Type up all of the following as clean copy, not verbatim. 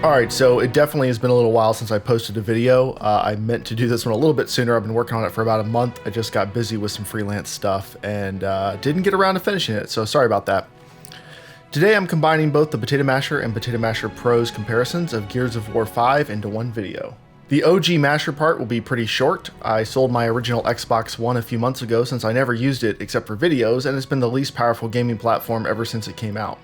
Alright, so it definitely has been a little while since I posted a video. I meant to do this one a little bit sooner. I've been working on it for about a month. I just got busy with some freelance stuff and didn't get around to finishing it, so sorry about that. Today I'm combining both the Potato Masher and Potato Masher Pro's comparisons of Gears of War 5 into one video. The OG Masher part will be pretty short. I sold my original Xbox One a few months ago since I never used it except for videos, and it's been the least powerful gaming platform ever since it came out.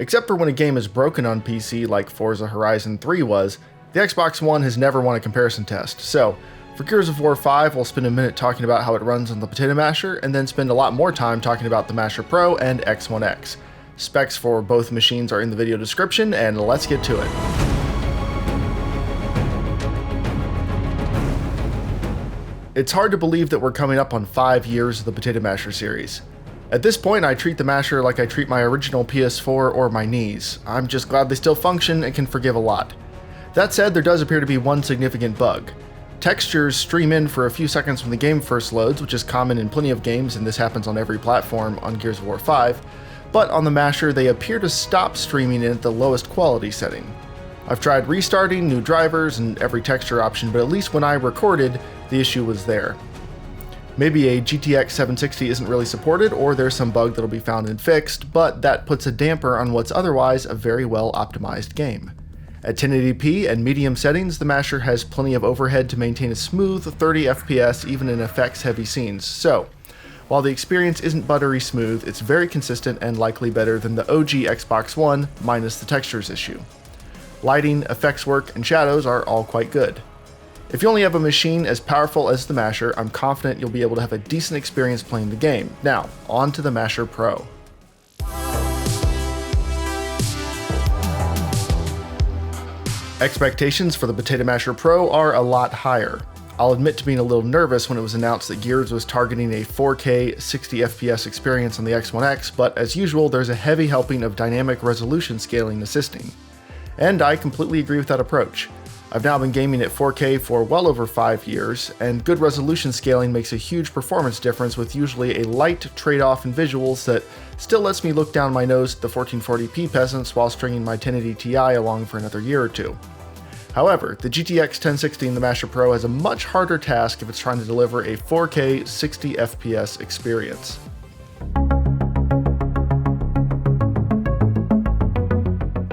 Except for when a game is broken on PC like Forza Horizon 3 was, the Xbox One has never won a comparison test. So, for Gears of War 5, we'll spend a minute talking about how it runs on the Potato Masher, and then spend a lot more time talking about the Masher Pro and X1X. Specs for both machines are in the video description, and let's get to it. It's hard to believe that we're coming up on 5 years of the Potato Masher series. At this point, I treat the Masher like I treat my original PS4 or my knees. I'm just glad they still function and can forgive a lot. That said, there does appear to be one significant bug. Textures stream in for a few seconds when the game first loads, which is common in plenty of games, and this happens on every platform on Gears of War 5, but on the Masher they appear to stop streaming in at the lowest quality setting. I've tried restarting, new drivers, and every texture option, but at least when I recorded, the issue was there. Maybe a GTX 760 isn't really supported, or there's some bug that'll be found and fixed, but that puts a damper on what's otherwise a very well optimized game. At 1080p and medium settings, the Masher has plenty of overhead to maintain a smooth 30 FPS even in effects heavy scenes, so while the experience isn't buttery smooth, it's very consistent and likely better than the OG Xbox One minus the textures issue. Lighting, effects work, and shadows are all quite good. If you only have a machine as powerful as the Masher, I'm confident you'll be able to have a decent experience playing the game. Now, on to the Masher Pro. Expectations for the Potato Masher Pro are a lot higher. I'll admit to being a little nervous when it was announced that Gears was targeting a 4K 60 FPS experience on the X1X, but as usual, there's a heavy helping of dynamic resolution scaling assisting. And I completely agree with that approach. I've now been gaming at 4K for well over 5 years, and good resolution scaling makes a huge performance difference with usually a light trade-off in visuals that still lets me look down my nose at the 1440p peasants while stringing my 1080 Ti along for another year or two. However, the GTX 1060 in the Masher Pro has a much harder task if it's trying to deliver a 4K 60 FPS experience.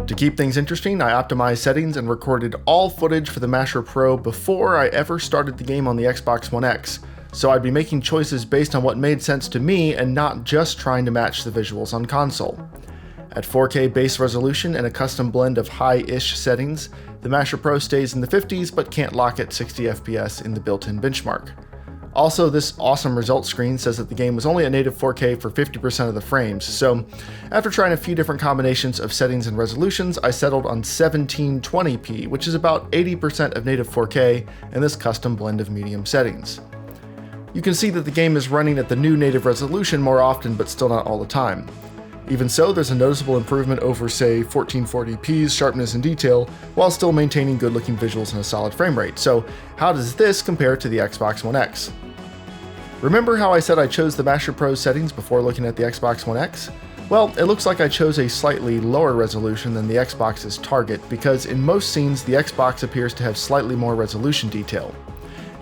To keep things interesting, I optimized settings and recorded all footage for the Masher Pro before I ever started the game on the Xbox One X, so I'd be making choices based on what made sense to me and not just trying to match the visuals on console. At 4K base resolution and a custom blend of high-ish settings, the Masher Pro stays in the 50s but can't lock at 60 FPS in the built-in benchmark. Also, this awesome results screen says that the game was only at native 4K for 50% of the frames, so after trying a few different combinations of settings and resolutions, I settled on 1720p, which is about 80% of native 4K in this custom blend of medium settings. You can see that the game is running at the new native resolution more often, but still not all the time. Even so, there's a noticeable improvement over, say, 1440p's sharpness and detail, while still maintaining good-looking visuals and a solid frame rate. So how does this compare to the Xbox One X? Remember how I said I chose the Masher Pro settings before looking at the Xbox One X? Well, it looks like I chose a slightly lower resolution than the Xbox's target, because in most scenes the Xbox appears to have slightly more resolution detail.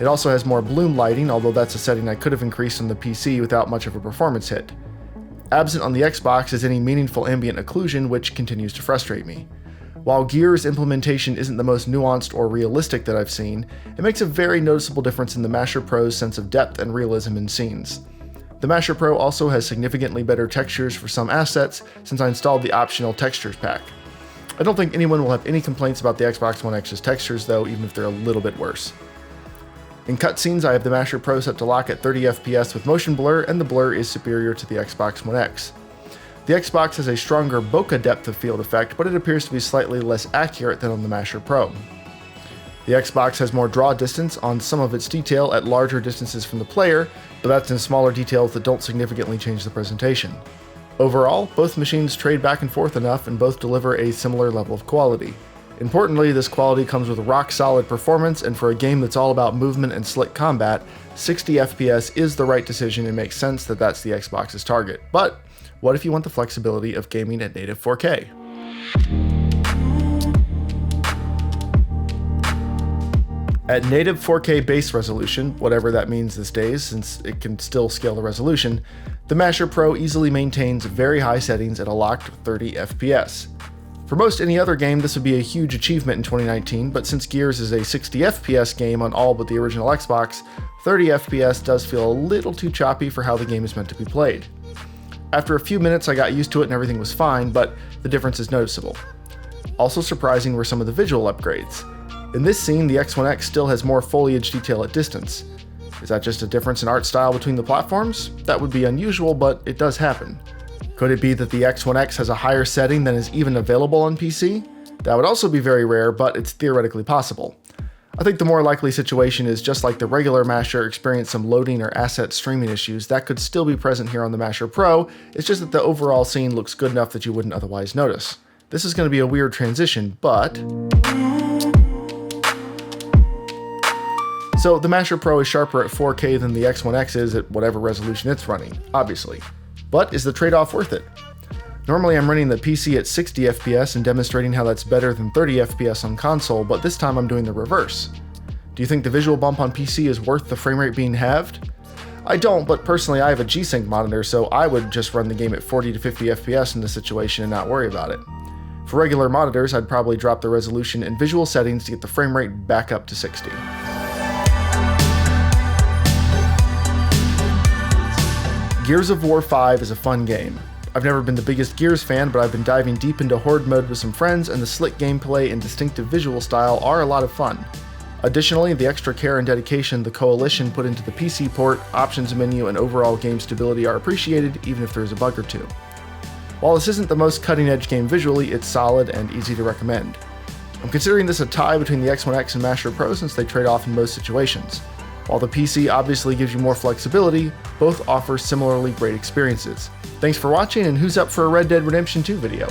It also has more bloom lighting, although that's a setting I could have increased on the PC without much of a performance hit. Absent on the Xbox is any meaningful ambient occlusion, which continues to frustrate me. While Gears' implementation isn't the most nuanced or realistic that I've seen, it makes a very noticeable difference in the Masher Pro's sense of depth and realism in scenes. The Masher Pro also has significantly better textures for some assets since I installed the optional textures pack. I don't think anyone will have any complaints about the Xbox One X's textures though, even if they're a little bit worse. In cutscenes, I have the Masher Pro set to lock at 30 FPS with motion blur, and the blur is superior to the Xbox One X. The Xbox has a stronger bokeh depth of field effect, but it appears to be slightly less accurate than on the Masher Pro. The Xbox has more draw distance on some of its detail at larger distances from the player, but that's in smaller details that don't significantly change the presentation. Overall, both machines trade back and forth enough and both deliver a similar level of quality. Importantly, this quality comes with rock-solid performance, and for a game that's all about movement and slick combat, 60 FPS is the right decision and makes sense that that's the Xbox's target. But what if you want the flexibility of gaming at native 4K? At native 4K base resolution, whatever that means these days since it can still scale the resolution, the Masher Pro easily maintains very high settings at a locked 30 FPS. For most any other game, this would be a huge achievement in 2019, but since Gears is a 60 FPS game on all but the original Xbox, 30 FPS does feel a little too choppy for how the game is meant to be played. After a few minutes I got used to it and everything was fine, but the difference is noticeable. Also surprising were some of the visual upgrades. In this scene, the X1X still has more foliage detail at distance. Is that just a difference in art style between the platforms? That would be unusual, but it does happen. Could it be that the X1X has a higher setting than is even available on PC? That would also be very rare, but it's theoretically possible. I think the more likely situation is just like the regular Masher experienced some loading or asset streaming issues that could still be present here on the Masher Pro, it's just that the overall scene looks good enough that you wouldn't otherwise notice. This is going to be a weird transition, but... So the Masher Pro is sharper at 4K than the X1X is at whatever resolution it's running, obviously. But is the trade-off worth it? Normally I'm running the PC at 60 FPS and demonstrating how that's better than 30 FPS on console, but this time I'm doing the reverse. Do you think the visual bump on PC is worth the frame rate being halved? I don't, but personally I have a G-Sync monitor, so I would just run the game at 40 to 50 FPS in this situation and not worry about it. For regular monitors, I'd probably drop the resolution and visual settings to get the frame rate back up to 60. Gears of War 5 is a fun game. I've never been the biggest Gears fan, but I've been diving deep into Horde mode with some friends, and the slick gameplay and distinctive visual style are a lot of fun. Additionally, the extra care and dedication the Coalition put into the PC port, options menu, and overall game stability are appreciated, even if there's a bug or two. While this isn't the most cutting-edge game visually, it's solid and easy to recommend. I'm considering this a tie between the X1X and Masher Pro since they trade off in most situations. While the PC obviously gives you more flexibility, both offer similarly great experiences. Thanks for watching, and who's up for a Red Dead Redemption 2 video?